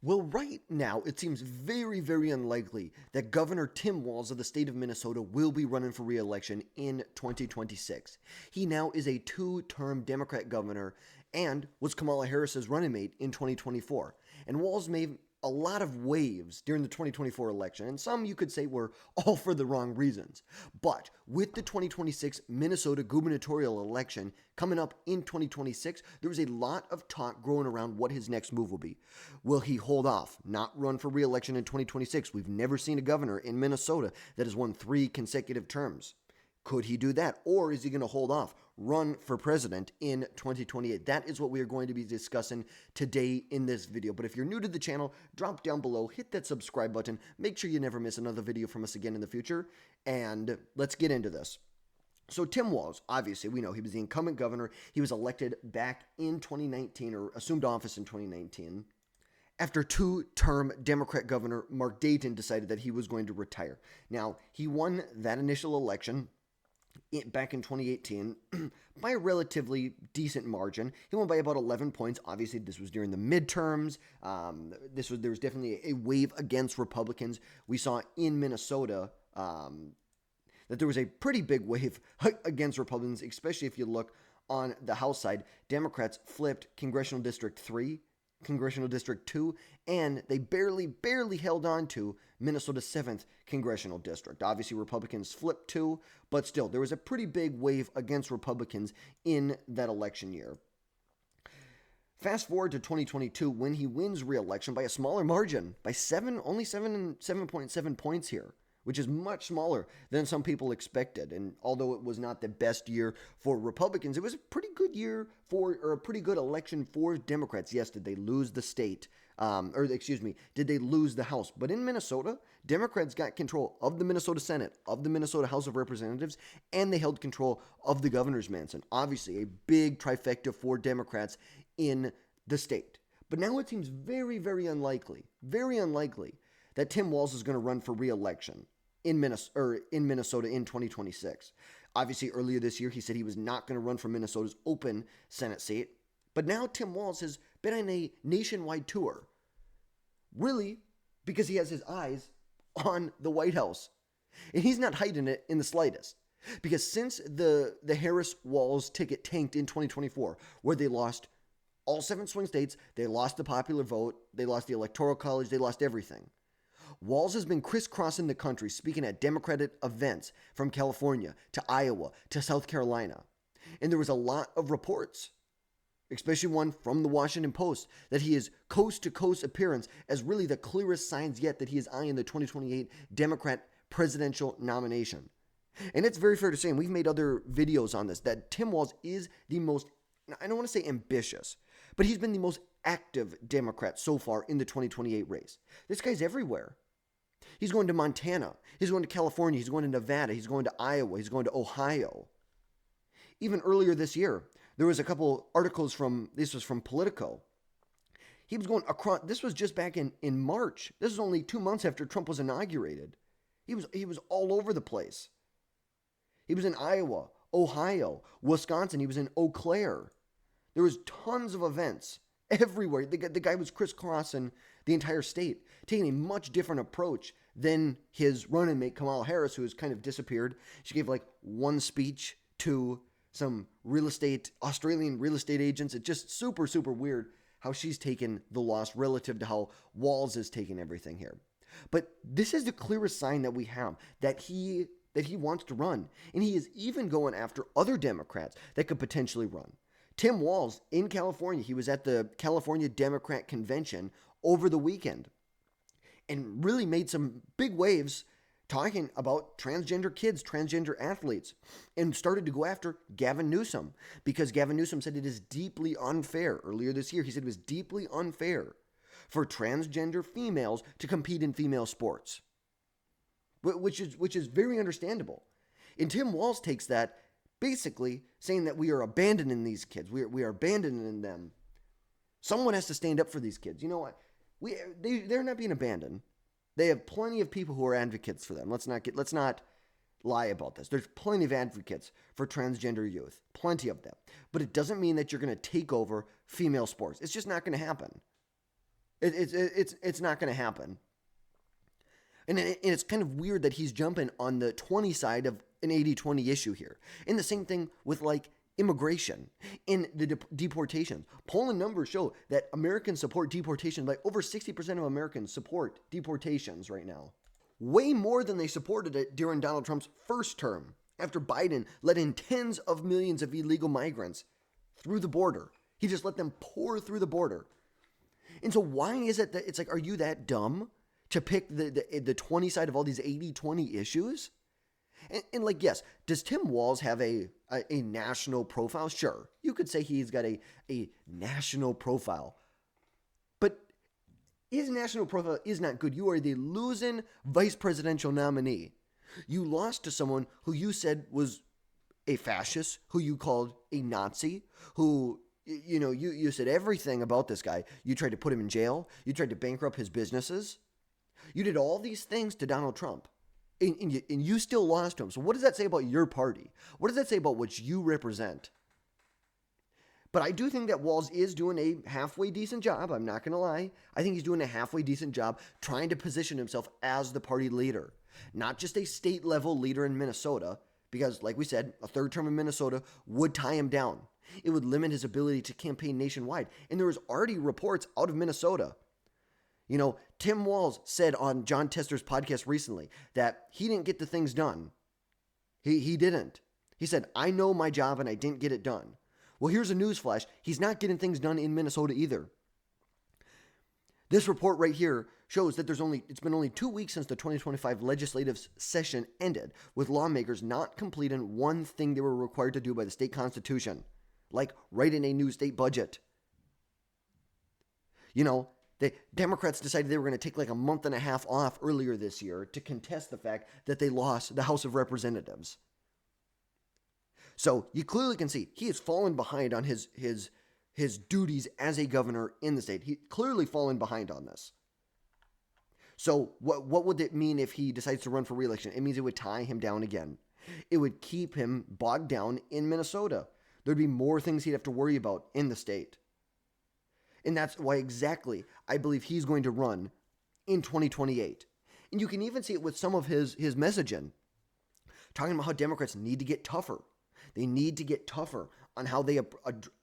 Well, right now, it seems very, very unlikely that Governor Tim Walz of the state of Minnesota will be running for re-election in 2026. He now is a two-term Democrat governor and was Kamala Harris's running mate in 2024. And Walz made a lot of waves during the 2024 election, and some you could say were all for the wrong reasons. But with the 2026 Minnesota gubernatorial election coming up in 2026, there was a lot of talk growing around what his next move will be. Will he hold off, not run for re-election in 2026? We've never seen a governor in Minnesota that has won 3 consecutive terms. Could he do that? Or is he going to hold off, run for president in 2028? That is what we are going to be discussing today in this video. But if you're new to the channel, drop down below, hit that subscribe button, make sure you never miss another video from us again in the future, and let's get into this. So Tim Walz, obviously, we know he was the incumbent governor. He was elected back in 2019, or assumed office in 2019. After two-term Democrat governor Mark Dayton decided that he was going to retire. Now, he won that initial election back in 2018 by a relatively decent margin. He won by about 11 points. Obviously, this was during the midterms. There was definitely a wave against Republicans. We saw in Minnesota that there was a pretty big wave against Republicans, especially if you look on the House side. Democrats flipped Congressional District 3, Congressional District 2, and they barely held on to Minnesota's 7th Congressional District. Obviously, Republicans flipped too, but still, there was a pretty big wave against Republicans in that election year. Fast forward to 2022 when he wins re-election by a smaller margin, by only 7.7 points here, which is much smaller than some people expected. And although it was not the best year for Republicans, it was a pretty good year or a pretty good election for Democrats. Yes, did they lose the state? Did they lose the House? But in Minnesota, Democrats got control of the Minnesota Senate, of the Minnesota House of Representatives, and they held control of the governor's mansion. Obviously, a big trifecta for Democrats in the state. But now it seems very, very unlikely that Tim Walz is going to run for re-election in Minnesota in 2026. Obviously, earlier this year, he said he was not going to run for Minnesota's open Senate seat. But now Tim Walz has been on a nationwide tour, really because he has his eyes on the White House. And he's not hiding it in the slightest. Because since the Harris-Walz ticket tanked in 2024, where they lost all 7 swing states, they lost the popular vote, they lost the Electoral College, they lost everything. Walz has been crisscrossing the country speaking at Democratic events from California to Iowa to South Carolina. And there was a lot of reports, especially one from the Washington Post, that he is coast-to-coast appearance as really the clearest signs yet that he is eyeing the 2028 Democrat presidential nomination. And it's very fair to say, and we've made other videos on this, that Tim Walz is the most, I don't want to say ambitious, but he's been the most active Democrat so far in the 2028 race. This guy's everywhere. He's going to Montana. He's going to California. He's going to Nevada. He's going to Iowa. He's going to Ohio. Even earlier this year, there was a couple articles this was from Politico. He was going across, this was just back in March. This is only 2 months after Trump was inaugurated. He was all over the place. He was in Iowa, Ohio, Wisconsin. He was in Eau Claire. There was tons of events everywhere. The guy was crisscrossing the entire state, taking a much different approach than his running mate Kamala Harris, who has kind of disappeared. She gave like one speech to some Australian real estate agents. It's just super, super weird how she's taken the loss relative to how Walz is taking everything here. But this is the clearest sign that we have that he wants to run. And he is even going after other Democrats that could potentially run. Tim Walz in California, he was at the California Democrat Convention over the weekend and really made some big waves talking about transgender kids, transgender athletes, and started to go after Gavin Newsome because Gavin Newsome said it is deeply unfair. Earlier this year, he said it was deeply unfair for transgender females to compete in female sports, which is very understandable. And Tim Walz takes that basically saying that we are abandoning these kids. We are abandoning them. Someone has to stand up for these kids. You know what? They're not being abandoned. They have plenty of people who are advocates for them. Let's not lie about this. There's plenty of advocates for transgender youth. Plenty of them. But it doesn't mean that you're going to take over female sports. It's just not going to happen. It's not going to happen. And it's kind of weird that he's jumping on the 20 side of an 80-20 issue here. And the same thing with like immigration and the deportations. Polling numbers show that Americans support deportation. Like over 60% of Americans support deportations right now. Way more than they supported it during Donald Trump's first term, after Biden let in tens of millions of illegal migrants through the border. He just let them pour through the border. And so why is it that it's like, are you that dumb to pick the 20 side of all these 80-20 issues? And like, yes, does Tim Walz have a national profile? Sure. You could say he's got a national profile. But his national profile is not good. You are the losing vice presidential nominee. You lost to someone who you said was a fascist, who you called a Nazi, who, you said everything about this guy. You tried to put him in jail. You tried to bankrupt his businesses. You did all these things to Donald Trump. And you still lost to him. So what does that say about your party? What does that say about what you represent? But I do think that Walz is doing a halfway decent job. I'm not going to lie. I think he's doing a halfway decent job trying to position himself as the party leader. Not just a state level leader in Minnesota, because like we said, a third term in Minnesota would tie him down. It would limit his ability to campaign nationwide. And there was already reports out of Minnesota. Tim Walz said on John Tester's podcast recently that he didn't get the things done. He didn't. He said, I know my job and I didn't get it done. Well, here's a newsflash. He's not getting things done in Minnesota either. This report right here shows that it's been only 2 weeks since the 2025 legislative session ended, with lawmakers not completing one thing they were required to do by the state constitution, like writing a new state budget. The Democrats decided they were going to take like a month and a half off earlier this year to contest the fact that they lost the House of Representatives. So you clearly can see he has fallen behind on his duties as a governor in the state. He clearly fallen behind on this. So what would it mean if he decides to run for re-election? It means it would tie him down again. It would keep him bogged down in Minnesota. There'd be more things he'd have to worry about in the state. And that's why exactly I believe he's going to run in 2028. And you can even see it with some of his messaging, talking about how Democrats need to get tougher. They need to get tougher on how they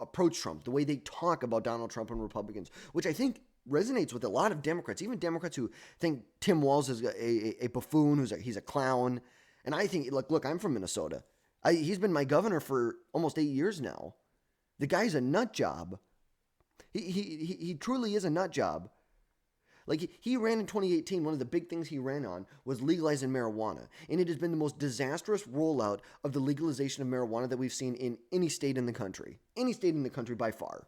approach Trump, the way they talk about Donald Trump and Republicans, which I think resonates with a lot of Democrats, even Democrats who think Tim Walz is a buffoon, he's a clown. And I think, look, I'm from Minnesota. He's been my governor for almost 8 years now. The guy's a nut job. He truly is a nut job. Like, he ran in 2018. One of the big things he ran on was legalizing marijuana. And it has been the most disastrous rollout of the legalization of marijuana that we've seen in any state in the country. Any state in the country by far.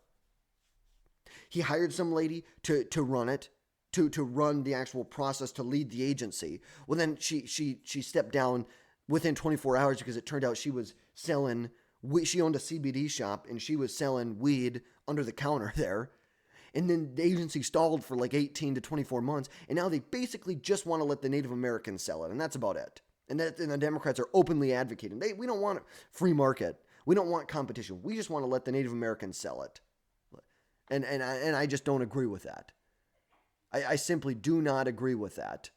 He hired some lady to run it, to run the actual process, to lead the agency. Well, then she stepped down within 24 hours because it turned out she was selling, she owned a CBD shop and she was selling weed under the counter there. And then the agency stalled for like 18 to 24 months. And now they basically just want to let the Native Americans sell it. And that's about it. And the Democrats are openly advocating. We don't want a free market. We don't want competition. We just want to let the Native Americans sell it. And I just don't agree with that. I simply do not agree with that.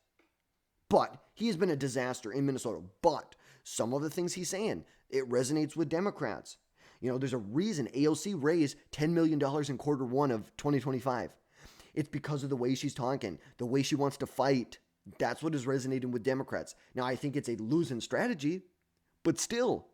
But he has been a disaster in Minnesota. But some of the things he's saying, it resonates with Democrats. There's a reason AOC raised $10 million in Q1 of 2025. It's because of the way she's talking, the way she wants to fight. That's what is resonating with Democrats. Now, I think it's a losing strategy, but still,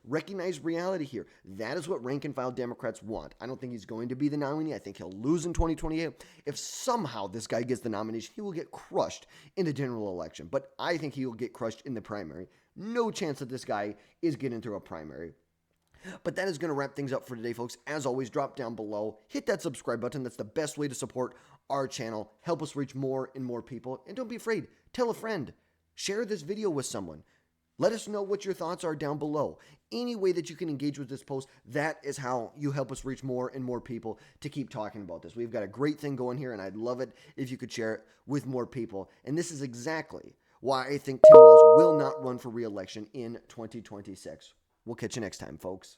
recognize reality here. That is what rank and file Democrats want. I don't think he's going to be the nominee. I think he'll lose in 2028. If somehow this guy gets the nomination, he will get crushed in the general election. But I think he will get crushed in the primary. No chance that this guy is getting through a primary. But that is going to wrap things up for today, folks. As always, drop down below, hit that subscribe button. That's the best way to support our channel. Help us reach more and more people. And don't be afraid. Tell a friend. Share this video with someone. Let us know what your thoughts are down below. Any way that you can engage with this post, that is how you help us reach more and more people to keep talking about this. We've got a great thing going here, and I'd love it if you could share it with more people. And this is exactly why I think Tim Walz will not run for re-election in 2026. We'll catch you next time, folks.